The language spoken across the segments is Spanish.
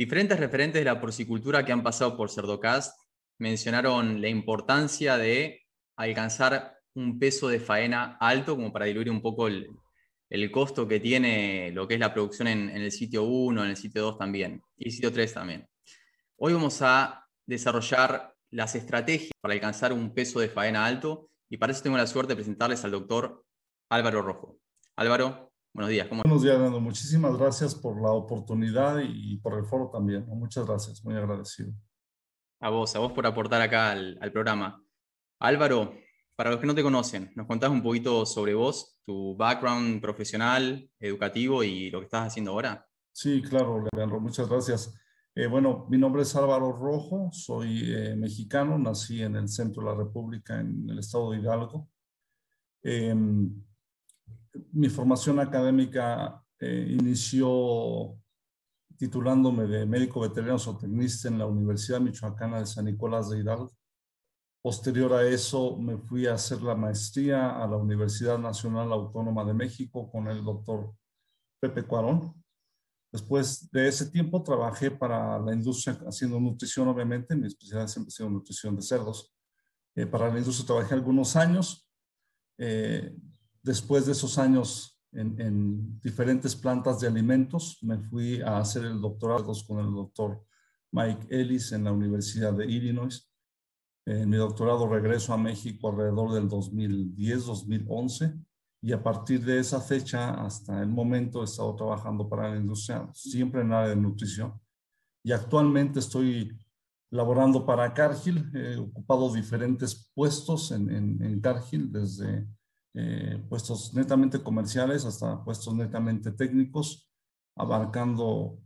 Diferentes referentes de la porcicultura que han pasado por Cerdocast mencionaron la importancia de alcanzar un peso de faena alto como para diluir un poco el costo que tiene lo que es la producción en el sitio 1, en el sitio 2 también, y el sitio 3 también. Hoy vamos a desarrollar las estrategias para alcanzar un peso de faena alto y para eso tengo la suerte de presentarles al doctor Álvaro Rojo. Álvaro, buenos días. Buenos días, Nando. Muchísimas gracias por la oportunidad y por el foro también, ¿no? Muchas gracias, muy agradecido. A vos por aportar acá al programa. Álvaro, para los que no te conocen, ¿nos contás un poquito sobre vos, tu background profesional, educativo y lo que estás haciendo ahora? Sí, claro, Leandro, muchas gracias. Bueno, mi nombre es Álvaro Rojo, soy mexicano, nací en el centro de la República, en el estado de Hidalgo. Mi formación académica inició titulándome de médico veterinario zootecnista en la Universidad Michoacana de San Nicolás de Hidalgo. Posterior a eso me fui a hacer la maestría a la Universidad Nacional Autónoma de México con el doctor Pepe Cuarón. Después de ese tiempo trabajé para la industria haciendo nutrición, obviamente. Mi especialidad siempre ha sido nutrición de cerdos. Para la industria trabajé algunos años. Después de esos años en diferentes plantas de alimentos, me fui a hacer el doctorado con el doctor Mike Ellis en la Universidad de Illinois. En mi doctorado regreso a México alrededor del 2010-2011 y a partir de esa fecha hasta el momento he estado trabajando para la industria, siempre en el área de nutrición. Y actualmente estoy laborando para Cargill, he ocupado diferentes puestos en Cargill, desde puestos netamente comerciales hasta puestos netamente técnicos, abarcando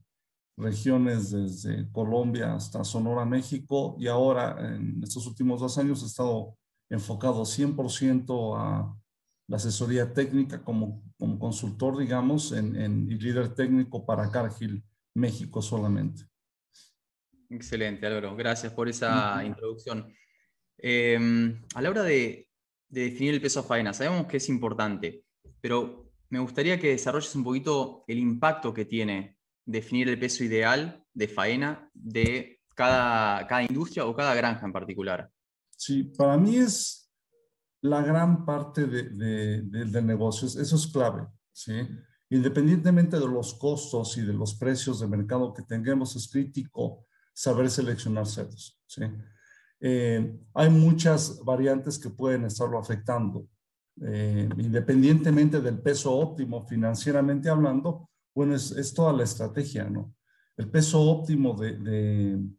regiones desde Colombia hasta Sonora, México, y ahora en estos últimos 2 años he estado enfocado 100% a la asesoría técnica como consultor, digamos, y líder técnico para Cargill, México solamente. Excelente, Álvaro. Gracias por esa introducción. A la hora de definir el peso a faena, sabemos que es importante, pero me gustaría que desarrolles un poquito el impacto que tiene definir el peso ideal de faena de cada industria o cada granja en particular. Sí, para mí es la gran parte del negocio, eso es clave, ¿sí? Independientemente de los costos y de los precios de mercado que tengamos, es crítico saber seleccionar cerdos, ¿sí? Hay muchas variantes que pueden estarlo afectando. Independientemente del peso óptimo financieramente hablando, bueno, es toda la estrategia, ¿no? El peso óptimo el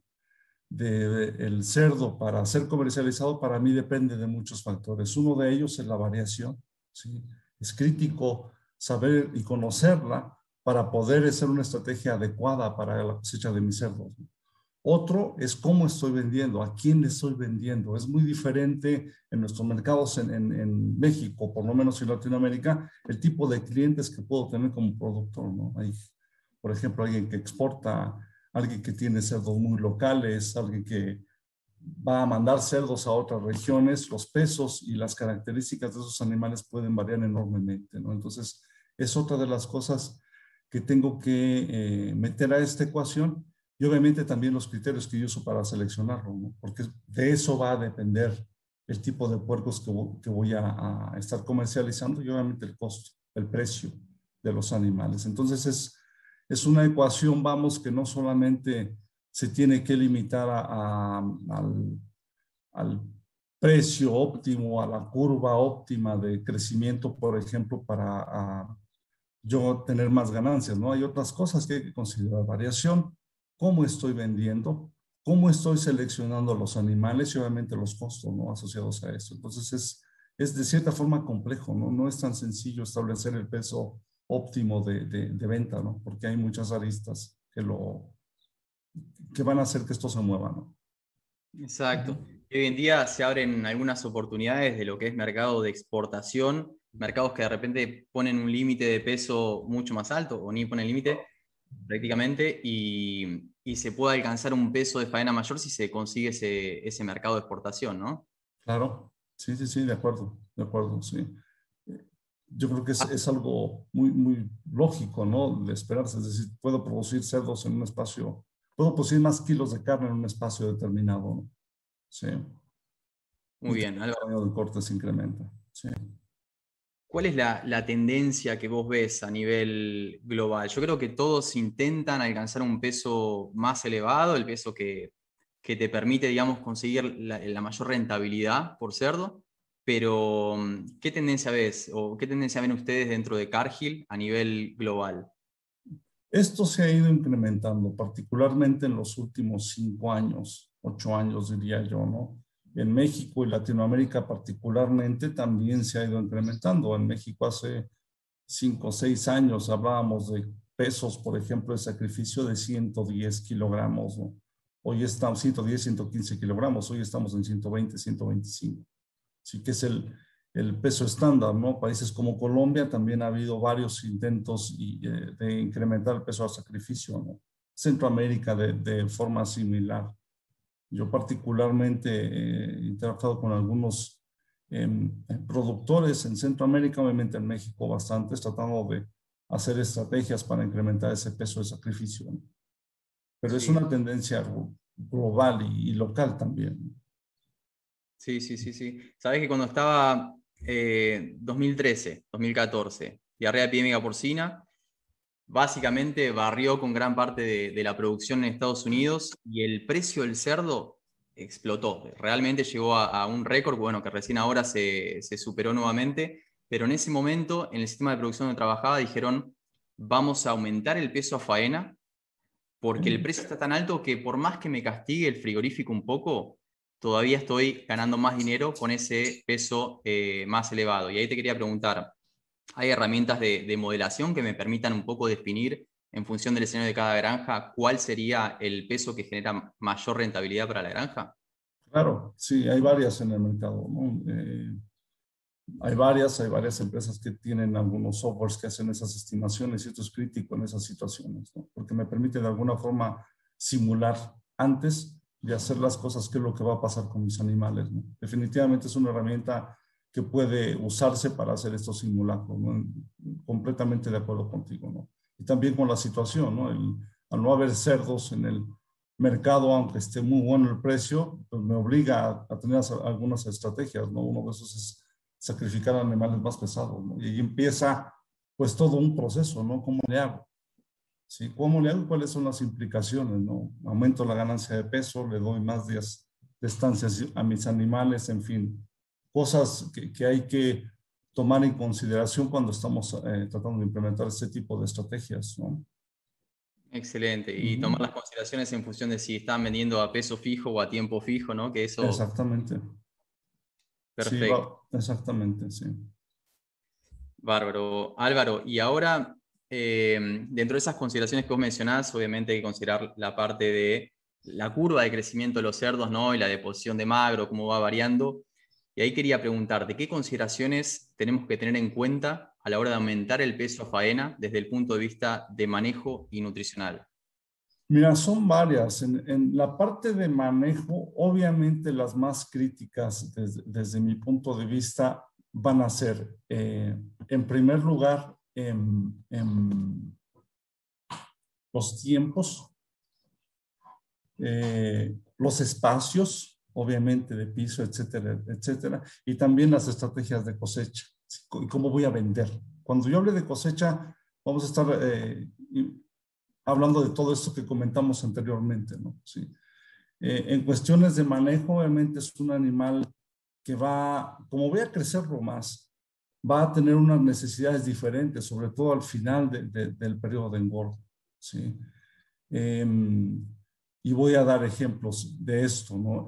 cerdo para ser comercializado para mí depende de muchos factores. Uno de ellos es la variación, ¿sí? Es crítico saber y conocerla para poder hacer una estrategia adecuada para la cosecha de mis cerdos, ¿no? Otro es cómo estoy vendiendo, a quién le estoy vendiendo. Es muy diferente en nuestros mercados en México, por lo menos en Latinoamérica, el tipo de clientes que puedo tener como productor, ¿no? Hay, por ejemplo, alguien que exporta, alguien que tiene cerdos muy locales, alguien que va a mandar cerdos a otras regiones. Los pesos y las características de esos animales pueden variar enormemente, ¿no? Entonces, es otra de las cosas que tengo que meter a esta ecuación. Y obviamente también los criterios que yo uso para seleccionarlo, ¿no? Porque de eso va a depender el tipo de puercos que voy a estar comercializando y obviamente el costo, el precio de los animales. Entonces es una ecuación, vamos, que no solamente se tiene que limitar al precio óptimo, a la curva óptima de crecimiento, por ejemplo, para yo tener más ganancias, ¿no? Hay otras cosas que hay que considerar: variación, cómo estoy vendiendo, cómo estoy seleccionando los animales y obviamente los costos, ¿no?, asociados a eso. Entonces es de cierta forma complejo, ¿no? No es tan sencillo establecer el peso óptimo de venta, ¿no? Porque hay muchas aristas que van a hacer que esto se mueva, ¿no? Exacto. Y hoy en día se abren algunas oportunidades de lo que es mercado de exportación, mercados que de repente ponen un límite de peso mucho más alto o ni ponen límite prácticamente y se puede alcanzar un peso de faena mayor si se consigue ese mercado de exportación, ¿no? Claro, sí, sí, sí, de acuerdo, sí. Yo creo que es algo muy, muy lógico, ¿no?, de esperarse. Es decir, puedo producir cerdos en un espacio puedo producir más kilos de carne en un espacio determinado, ¿no? Sí. Muy bien, Álvaro. El tamaño del corte se incrementa. Sí. ¿Cuál es la tendencia que vos ves a nivel global? Yo creo que todos intentan alcanzar un peso más elevado, el peso que te permite, digamos, conseguir la mayor rentabilidad por cerdo, pero ¿qué tendencia ves o qué tendencia ven ustedes dentro de Cargill a nivel global? Esto se ha ido incrementando, particularmente en los últimos 5 años, 8 años diría yo, ¿no? En México y Latinoamérica particularmente también se ha ido incrementando. En México hace 5 o 6 años hablábamos de pesos, por ejemplo, de sacrificio de 110 kilogramos, ¿no? Hoy estamos 110, 115 kilogramos, hoy estamos en 120, 125. Sí que es el peso estándar, ¿no? Países como Colombia también ha habido varios intentos de incrementar el peso al sacrificio, ¿no? Centroamérica de forma similar. Yo particularmente he interactuado con algunos productores en Centroamérica, obviamente en México bastantes, tratando de hacer estrategias para incrementar ese peso de sacrificio, ¿no? Pero es Sí, una tendencia global y local también. sí, sí, sí, sí. Sabés que cuando estaba 2013, 2014, diarrea epidémica porcina, básicamente barrió con gran parte de la producción en Estados Unidos y el precio del cerdo explotó. Realmente llegó a un récord, bueno, que recién ahora se superó nuevamente, pero en ese momento, en el sistema de producción donde trabajaba, dijeron, vamos a aumentar el peso a faena porque el precio está tan alto que por más que me castigue el frigorífico un poco, todavía estoy ganando más dinero con ese peso más elevado. Y ahí te quería preguntar, ¿hay herramientas de modelación que me permitan un poco definir en función del escenario de cada granja cuál sería el peso que genera mayor rentabilidad para la granja? Claro, sí, hay varias en el mercado, ¿no? Hay varias empresas que tienen algunos softwares que hacen esas estimaciones y esto es crítico en esas situaciones, ¿no? Porque me permite de alguna forma simular antes de hacer las cosas qué es lo que va a pasar con mis animales, ¿no? Definitivamente es una herramienta que puede usarse para hacer estos simulacros, ¿no? Completamente de acuerdo contigo, ¿no? Y también con la situación, ¿no? Al no haber cerdos en el mercado, aunque esté muy bueno el precio, pues me obliga a tener algunas estrategias, ¿no? Uno de esos es sacrificar animales más pesados, ¿no? Y ahí empieza pues todo un proceso, ¿no? ¿Cómo le hago? ¿Sí? ¿Cómo le hago? ¿Cuáles son las implicaciones, no? Aumento la ganancia de peso, le doy más días de estancias a mis animales, en fin, cosas que hay que tomar en consideración cuando estamos tratando de implementar este tipo de estrategias, ¿no? Excelente. Y tomar Ujú. las consideraciones en función de si están vendiendo a peso fijo o a tiempo fijo, ¿no? Que eso, Exactamente. Sí, perfecto. exactamente, sí. Bárbaro. Álvaro, y ahora, dentro de esas consideraciones que vos mencionás, obviamente hay que considerar la parte de la curva de crecimiento de los cerdos, ¿no? Y la deposición de magro, cómo va variando. Y ahí quería preguntarte, ¿qué consideraciones tenemos que tener en cuenta a la hora de aumentar el peso a faena desde el punto de vista de manejo y nutricional? Mira, son varias. En la parte de manejo, obviamente las más críticas desde mi punto de vista van a ser, en primer lugar, los tiempos, los espacios, obviamente de piso, etcétera, etcétera, y también las estrategias de cosecha y cómo voy a vender. Cuando yo hable de cosecha, vamos a estar hablando de todo esto que comentamos anteriormente, ¿no? Sí. En cuestiones de manejo, obviamente es un animal que va, como voy a crecerlo más, va a tener unas necesidades diferentes, sobre todo al final del periodo de engorda, ¿sí? Eh, y voy a dar ejemplos de esto, ¿no?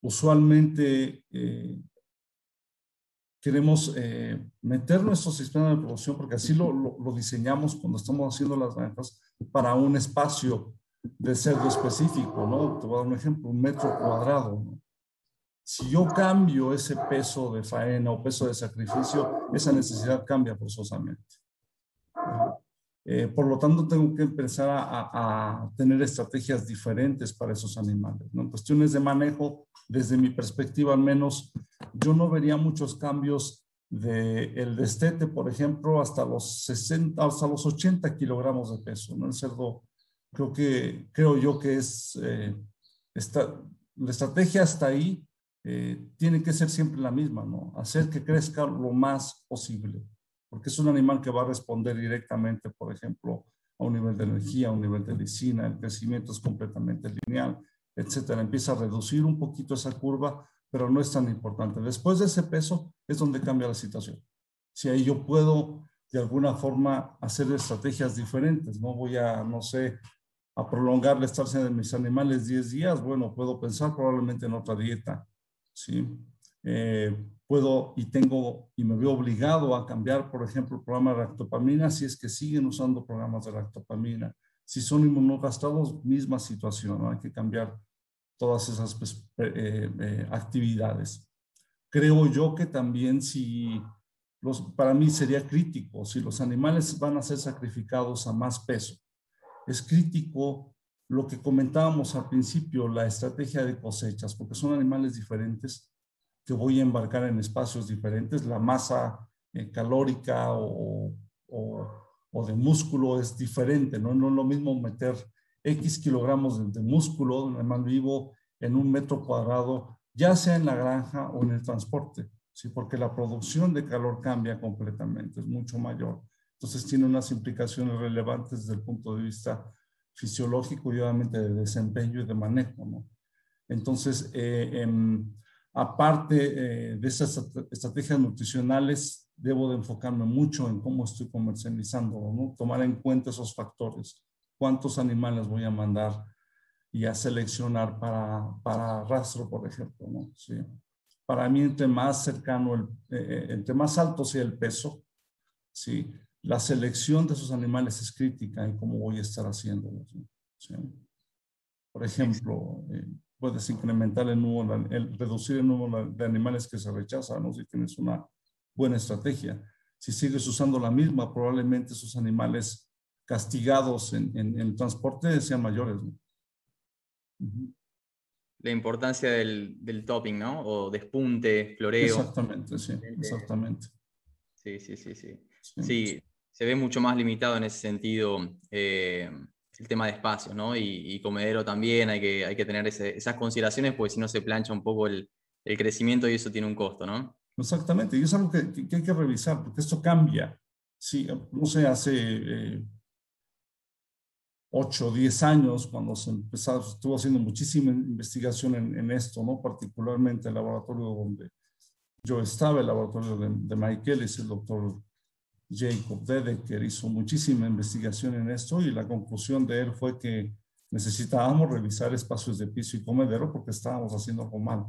Usualmente queremos meter nuestro sistema de producción, porque así lo diseñamos cuando estamos haciendo las granjas, para un espacio de cerdo específico, ¿no? Te voy a dar un ejemplo, 1 metro cuadrado, ¿no? Si yo cambio ese peso de faena o peso de sacrificio, esa necesidad cambia forzosamente. Por lo tanto, tengo que empezar a tener estrategias diferentes para esos animales, ¿no? En cuestiones de manejo, desde mi perspectiva al menos, yo no vería muchos cambios del destete, por ejemplo, hasta los 60, hasta los 80 kilogramos de peso, ¿no? El cerdo Creo yo que la estrategia hasta ahí tiene que ser siempre la misma, ¿no? Hacer que crezca lo más posible, porque es un animal que va a responder directamente, por ejemplo, a un nivel de energía, a un nivel de lisina, el crecimiento es completamente lineal, etcétera. Empieza a reducir un poquito esa curva, pero no es tan importante. Después de ese peso es donde cambia la situación. Si ahí yo puedo de alguna forma hacer estrategias diferentes, no voy a, no sé, a prolongar la estancia de mis animales 10 días, bueno, puedo pensar probablemente en otra dieta, ¿sí? Puedo y me veo obligado a cambiar, por ejemplo, el programa de lactopamina si es que siguen usando programas de lactopamina. Si son inmunogastrados, misma situación, ¿no? Hay que cambiar todas esas pues, actividades. Creo yo que también para mí sería crítico, si los animales van a ser sacrificados a más peso, es crítico lo que comentábamos al principio, la estrategia de cosechas, porque son animales diferentes que voy a embarcar en espacios diferentes, la masa calórica o de músculo es diferente, ¿no? No es lo mismo meter X kilogramos de músculo de un animal vivo en un metro cuadrado, ya sea en la granja o en el transporte, ¿sí? Porque la producción de calor cambia completamente, es mucho mayor. Entonces tiene unas implicaciones relevantes desde el punto de vista fisiológico y obviamente de desempeño y de manejo, ¿no? Entonces, aparte de esas estrategias nutricionales, debo de enfocarme mucho en cómo estoy comercializando, ¿no? Tomar en cuenta esos factores. ¿Cuántos animales voy a mandar y a seleccionar para rastro, por ejemplo, ¿no? Sí. Para mí, entre más cercano, entre más alto sea el peso, ¿sí? La selección de esos animales es crítica en cómo voy a estar haciéndolo, ¿sí? Por ejemplo, puedes incrementar reducir el número de animales que se rechazan, ¿no? Si tienes una buena estrategia. Si sigues usando la misma, probablemente esos animales castigados en el transporte sean mayores, ¿no? Uh-huh. La importancia del topping, ¿no? O despunte, floreo. Exactamente, sí, exactamente. Sí, sí, sí, sí. Sí. Sí, se ve mucho más limitado en ese sentido el tema de espacios, ¿no? Y comedero también, hay que tener esas consideraciones, porque si no se plancha un poco el crecimiento y eso tiene un costo, ¿no? Exactamente, y es algo que hay que revisar, porque esto cambia. Sí, no sé, hace 8 o 10 años, cuando estuvo haciendo muchísima investigación en esto, ¿no? Particularmente el laboratorio donde yo estaba, el laboratorio de Mike Ellis, el doctor Jacob Dedeker hizo muchísima investigación en esto y la conclusión de él fue que necesitábamos revisar espacios de piso y comedero porque estábamos haciendo algo mal.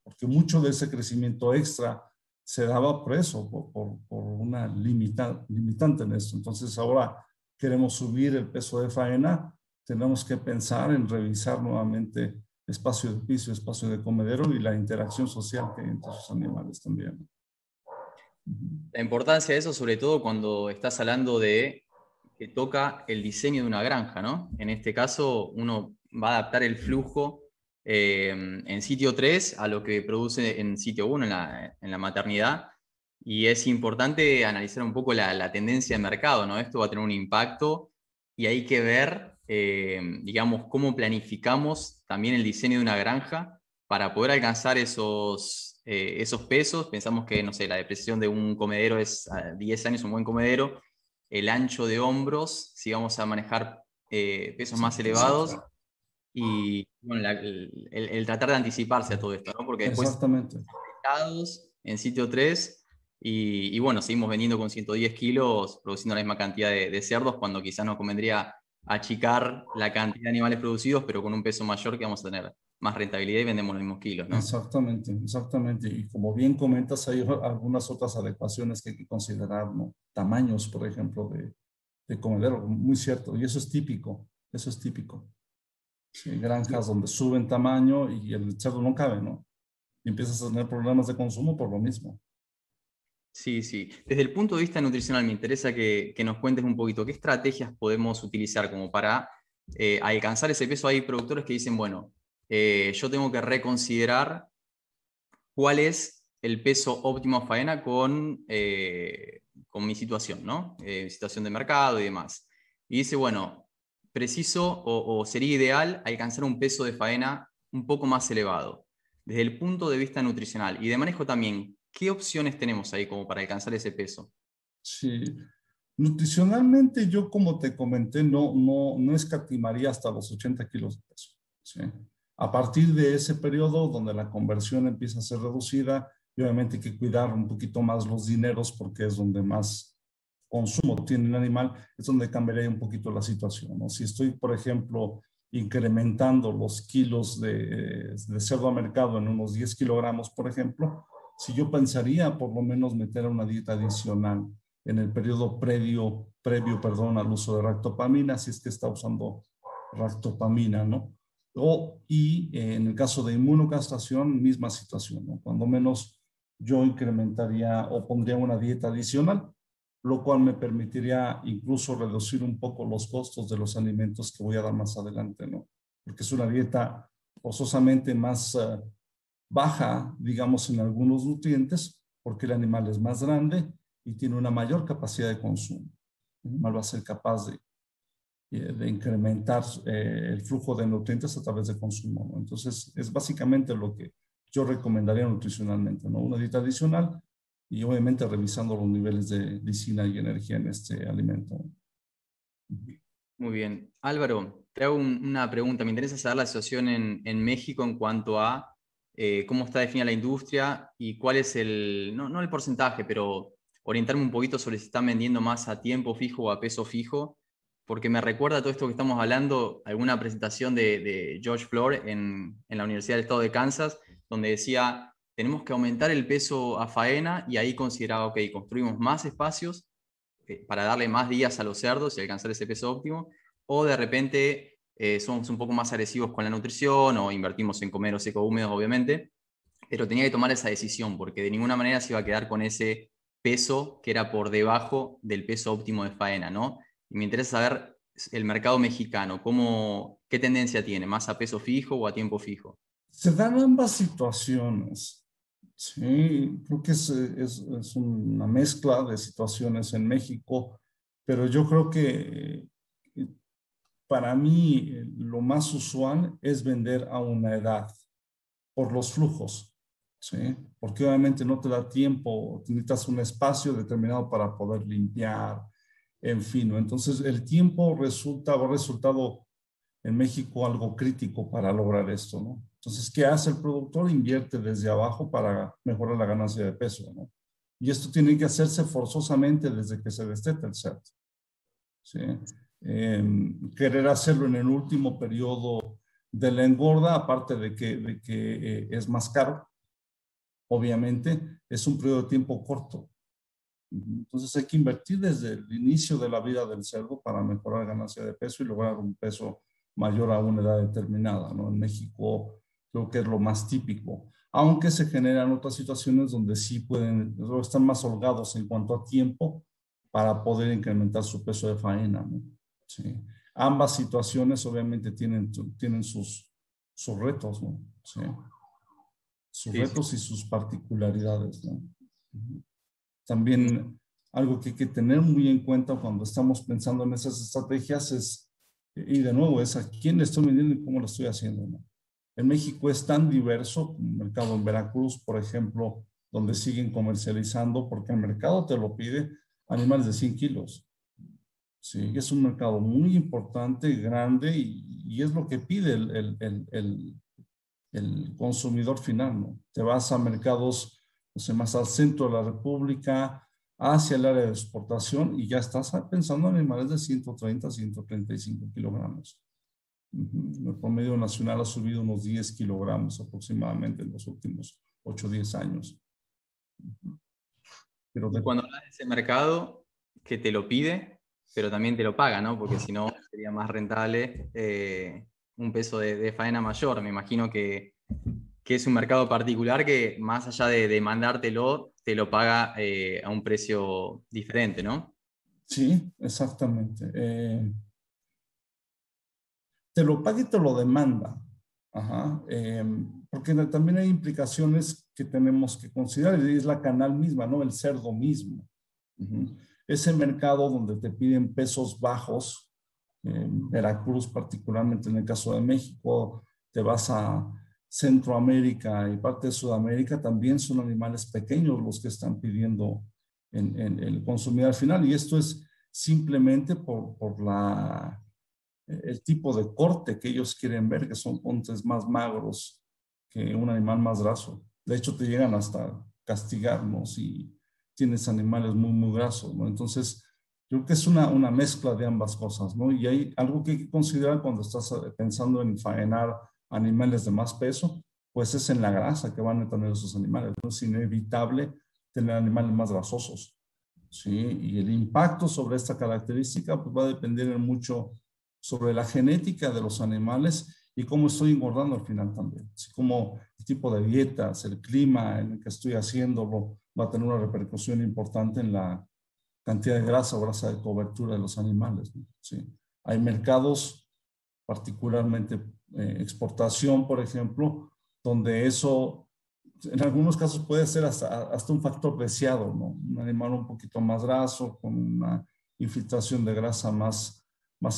Porque mucho de ese crecimiento extra se daba por eso, por una limitante en esto. Entonces ahora queremos subir el peso de faena, tenemos que pensar en revisar nuevamente espacio de piso, espacio de comedero y la interacción social que hay entre esos animales también. La importancia de eso, sobre todo cuando estás hablando de que toca el diseño de una granja, ¿no? En este caso, uno va a adaptar el flujo en sitio 3 a lo que produce en sitio 1, en la maternidad. Y es importante analizar un poco la tendencia de mercado, ¿no? Esto va a tener un impacto y hay que ver, digamos, cómo planificamos también el diseño de una granja para poder alcanzar esos pesos. Pensamos que, no sé, la depreciación de un comedero es a 10 años un buen comedero. El ancho de hombros, si vamos a manejar pesos más elevados, y bueno, el tratar de anticiparse a todo esto, ¿no? Porque después Exactamente. en sitio 3 y bueno, seguimos vendiendo con 110 kilos, produciendo la misma cantidad de cerdos, cuando quizás nos convendría achicar la cantidad de animales producidos, pero con un peso mayor que vamos a tener más rentabilidad y vendemos los mismos kilos, ¿no? Exactamente, exactamente. Y como bien comentas, hay algunas otras adecuaciones que hay que considerar, ¿no? Tamaños, por ejemplo, de comedero, muy cierto. Y eso es típico, eso es típico. Sí, hay granjas donde suben tamaño y el cerdo no cabe, ¿no? Y empiezas a tener problemas de consumo por lo mismo. Sí, sí. Desde el punto de vista nutricional, me interesa que nos cuentes un poquito qué estrategias podemos utilizar como para alcanzar ese peso. Hay productores que dicen, bueno, yo tengo que reconsiderar cuál es el peso óptimo a faena con mi situación, ¿no? Situación de mercado y demás. Y dice, bueno, preciso o sería ideal alcanzar un peso de faena un poco más elevado? Desde el punto de vista nutricional y de manejo también, ¿qué opciones tenemos ahí como para alcanzar ese peso? Sí. Nutricionalmente, yo como te comenté, no escatimaría hasta los 80 kilos de peso. ¿Sí? A partir de ese periodo donde la conversión empieza a ser reducida, y obviamente hay que cuidar un poquito más los dineros porque es donde más consumo tiene el animal, es donde cambiaría un poquito la situación, ¿no? Si estoy, por ejemplo, incrementando los kilos de cerdo a mercado en unos 10 kilogramos, por ejemplo, si yo pensaría por lo menos meter una dieta adicional en el periodo previo, perdón, al uso de ractopamina, si es que está usando ractopamina, ¿no? Y en el caso de inmunocastración, misma situación, ¿no? Cuando menos yo incrementaría o pondría una dieta adicional, lo cual me permitiría incluso reducir un poco los costos de los alimentos que voy a dar más adelante, ¿no? Porque es una dieta forzosamente más baja, digamos, en algunos nutrientes, porque el animal es más grande y tiene una mayor capacidad de consumo. El animal va a ser capaz de incrementar el flujo de nutrientes a través de consumo, ¿no? Entonces, es básicamente lo que yo recomendaría nutricionalmente, ¿no? Una dieta adicional y obviamente revisando los niveles de lisina y energía en este alimento. Muy bien. Álvaro, te hago una pregunta. Me interesa saber la situación en México en cuanto a cómo está definida la industria y cuál es no el porcentaje, pero orientarme un poquito sobre si están vendiendo más a tiempo fijo o a peso fijo, porque me recuerda todo esto que estamos hablando, alguna presentación de George Floor en la Universidad del Estado de Kansas, donde decía, tenemos que aumentar el peso a faena y ahí consideraba, ok, construimos más espacios para darle más días a los cerdos y alcanzar ese peso óptimo, o de repente somos un poco más agresivos con la nutrición o invertimos en comeros seco húmedos, obviamente, pero tenía que tomar esa decisión porque de ninguna manera se iba a quedar con ese peso que era por debajo del peso óptimo de faena, ¿no? Y me interesa saber el mercado mexicano, ¿qué tendencia tiene? ¿Más a peso fijo o a tiempo fijo? Se dan ambas situaciones. Sí, creo que es una mezcla de situaciones en México, pero yo creo que para mí lo más usual es vender a una edad por los flujos, ¿sí? Porque obviamente no te da tiempo, necesitas un espacio determinado para poder limpiar, en fin, ¿no? Entonces el tiempo ha resultado en México algo crítico para lograr esto, ¿no? Entonces, ¿qué hace el productor? Invierte desde abajo para mejorar la ganancia de peso, ¿no? Y esto tiene que hacerse forzosamente desde que se desteta el cerdo, ¿sí? Querer hacerlo en el último periodo de la engorda, aparte de que es más caro, obviamente, es un periodo de tiempo corto. Entonces hay que invertir desde el inicio de la vida del cerdo para mejorar la ganancia de peso y lograr un peso mayor a una edad determinada, ¿no? En México creo que es lo más típico, aunque se generan otras situaciones donde sí pueden, o están más holgados en cuanto a tiempo para poder incrementar su peso de faena, ¿no? Sí. Ambas situaciones obviamente tienen sus retos, ¿no? Sí. Sus Sí, sí. retos y sus particularidades, ¿no? También algo que hay que tener muy en cuenta cuando estamos pensando en esas estrategias es, y de nuevo, es a quién le estoy vendiendo y cómo lo estoy haciendo, ¿no? En México es tan diverso, como el mercado en Veracruz, por ejemplo, donde siguen comercializando, porque el mercado te lo pide, animales de 100 kilos. Sí, es un mercado muy importante, grande, y es lo que pide el consumidor final, ¿no? Te vas a mercados, no sé, más al centro de la República, hacia el área de exportación y ya estás pensando en animales de 130, 135 kilogramos. El promedio nacional ha subido unos 10 kilogramos aproximadamente en los últimos 8 o 10 años. Pero Y cuando hablas de ese mercado que te lo pide, pero también te lo paga, ¿no? Porque si no, sería más rentable un peso de faena mayor. Me imagino que es un mercado particular que más allá de demandártelo, te lo paga a un precio diferente, ¿no? sí, exactamente. Te lo paga y te lo demanda. Ajá. Porque también hay implicaciones que tenemos que considerar, y es la canal misma, ¿no? El cerdo mismo. Ese mercado donde te piden pesos bajos, Veracruz, particularmente en el caso de México, te vas a Centroamérica y parte de Sudamérica, también son animales pequeños los que están pidiendo en el consumidor final. Y esto es simplemente por el tipo de corte que ellos quieren ver, que son cortes más magros que un animal más graso. De hecho, te llegan hasta castigarnos si tienes animales muy, muy grasos, ¿no? Entonces, yo creo que es una mezcla de ambas cosas, ¿no? Y hay algo que hay que considerar cuando estás pensando en faenar animales de más peso, pues es en la grasa que van a tener esos animales, ¿no? Es inevitable tener animales más grasosos, ¿sí? Y el impacto sobre esta característica pues va a depender mucho sobre la genética de los animales y cómo estoy engordando al final también. Así como el tipo de dietas, el clima en el que estoy haciéndolo, va a tener una repercusión importante en la cantidad de grasa o grasa de cobertura de los animales, ¿no? Sí. Hay mercados, particularmente exportación, por ejemplo, donde eso en algunos casos puede ser hasta un factor deseado, ¿no? Un animal un poquito más graso, con una infiltración de grasa más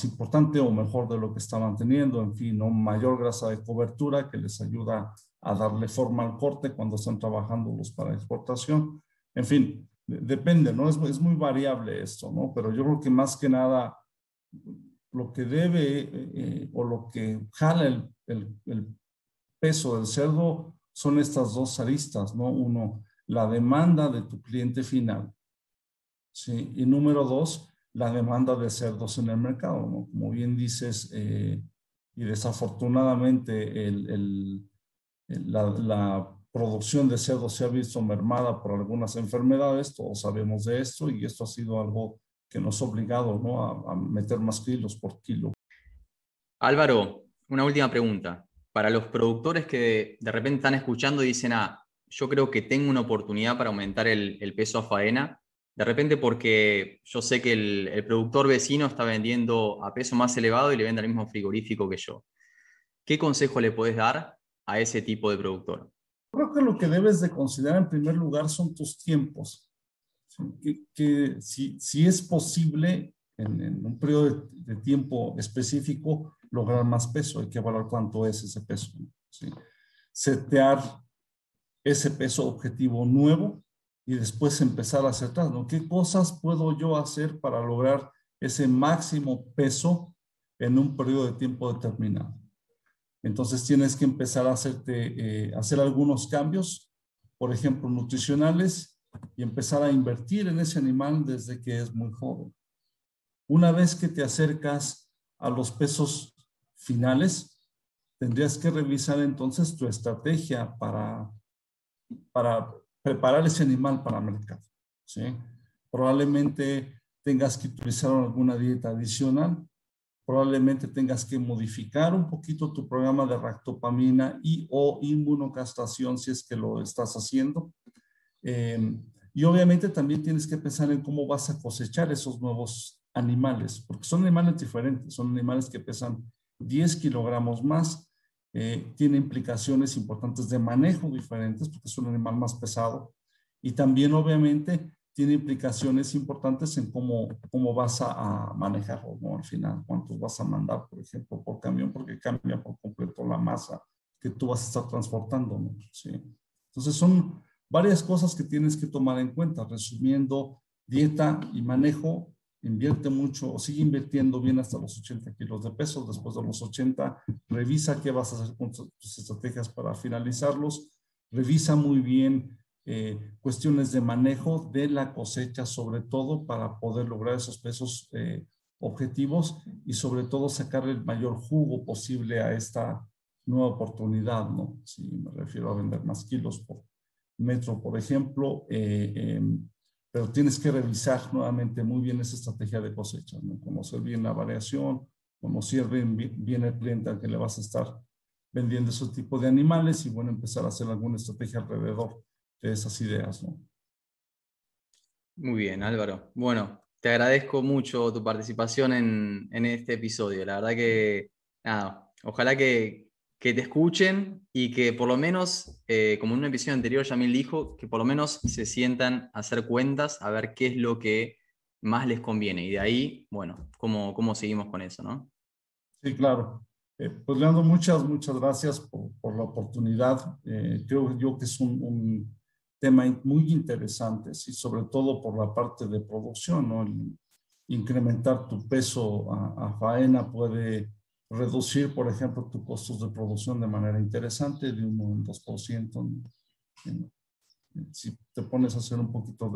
importante o mejor de lo que estaban teniendo, en fin, ¿no? Mayor grasa de cobertura que les ayuda a darle forma al corte cuando están trabajándolos para exportación. En fin, depende, ¿no? Es muy variable esto, ¿no? Pero yo creo que más que nada lo que debe o lo que jala el peso del cerdo son estas dos aristas, ¿no? Uno, la demanda de tu cliente final, ¿sí? Y número dos, la demanda de cerdos en el mercado, ¿no? Como bien dices, y desafortunadamente la producción de cerdos se ha visto mermada por algunas enfermedades, todos sabemos de esto, y esto ha sido algo que nos ha obligado, ¿no? a meter más kilos por kilo. Álvaro, una última pregunta. Para los productores que de repente están escuchando y dicen, yo creo que tengo una oportunidad para aumentar el peso a faena, de repente porque yo sé que el productor vecino está vendiendo a peso más elevado y le vende al mismo frigorífico que yo. ¿Qué consejo le podés dar a ese tipo de productor? Creo que lo que debes de considerar en primer lugar son tus tiempos. Que si es posible en un periodo de tiempo específico lograr más peso, hay que evaluar cuánto es ese peso, ¿sí? Setear ese peso objetivo nuevo y después empezar a acertar, ¿no? ¿Qué cosas puedo yo hacer para lograr ese máximo peso en un periodo de tiempo determinado? Entonces tienes que empezar a hacer algunos cambios, por ejemplo, nutricionales, y empezar a invertir en ese animal desde que es muy joven. Una vez que te acercas a los pesos finales, tendrías que revisar entonces tu estrategia para preparar ese animal para el mercado, ¿sí? Probablemente tengas que utilizar alguna dieta adicional, probablemente tengas que modificar un poquito tu programa de ractopamina y o inmunocastración si es que lo estás haciendo. Y obviamente también tienes que pensar en cómo vas a cosechar esos nuevos animales, porque son animales diferentes, son animales que pesan 10 kilogramos más, tiene implicaciones importantes de manejo diferentes, porque es un animal más pesado, y también obviamente tiene implicaciones importantes en cómo vas a manejarlo, ¿no? Al final, cuántos vas a mandar, por ejemplo, por camión, porque cambia por completo la masa que tú vas a estar transportando, ¿no? Sí. Entonces son varias cosas que tienes que tomar en cuenta. Resumiendo, dieta y manejo, invierte mucho o sigue invirtiendo bien hasta los 80 kilos de peso. Después de los 80, revisa qué vas a hacer con tus estrategias para finalizarlos. Revisa muy bien cuestiones de manejo de la cosecha, sobre todo para poder lograr esos pesos objetivos y sobre todo sacar el mayor jugo posible a esta nueva oportunidad, ¿no? Si me refiero a vender más kilos por metro, por ejemplo, pero tienes que revisar nuevamente muy bien esa estrategia de cosecha, ¿no? Conocer bien la variación, conocer bien el cliente al que le vas a estar vendiendo ese tipo de animales y bueno, empezar a hacer alguna estrategia alrededor de esas ideas, ¿no? Muy bien, Álvaro. Bueno, te agradezco mucho tu participación en este episodio. La verdad que, nada, ojalá que te escuchen y que por lo menos, como en un episodio anterior Yamil dijo, que por lo menos se sientan a hacer cuentas, a ver qué es lo que más les conviene. Y de ahí, bueno, ¿cómo seguimos con eso, no? Sí, claro. Pues Leandro, muchas gracias por la oportunidad. Creo yo que es un tema muy interesante, sí, sobre todo por la parte de producción, ¿no? El incrementar tu peso a faena puede reducir, por ejemplo, tus costos de producción de manera interesante, de 1 al 2%. Si te pones a hacer un poquito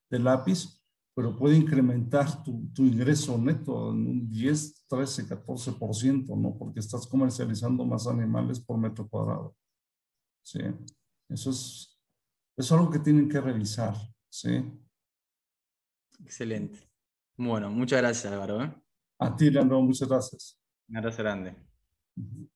de lápiz, pero puede incrementar tu ingreso neto en un 10, 13, 14%, ¿no? Porque estás comercializando más animales por metro cuadrado. ¿Sí? Eso es algo que tienen que revisar. ¿Sí? Excelente. Bueno, muchas gracias, Álvaro, ¿eh? A ti, Leandro, muchas gracias. Un abrazo grande. Uh -huh.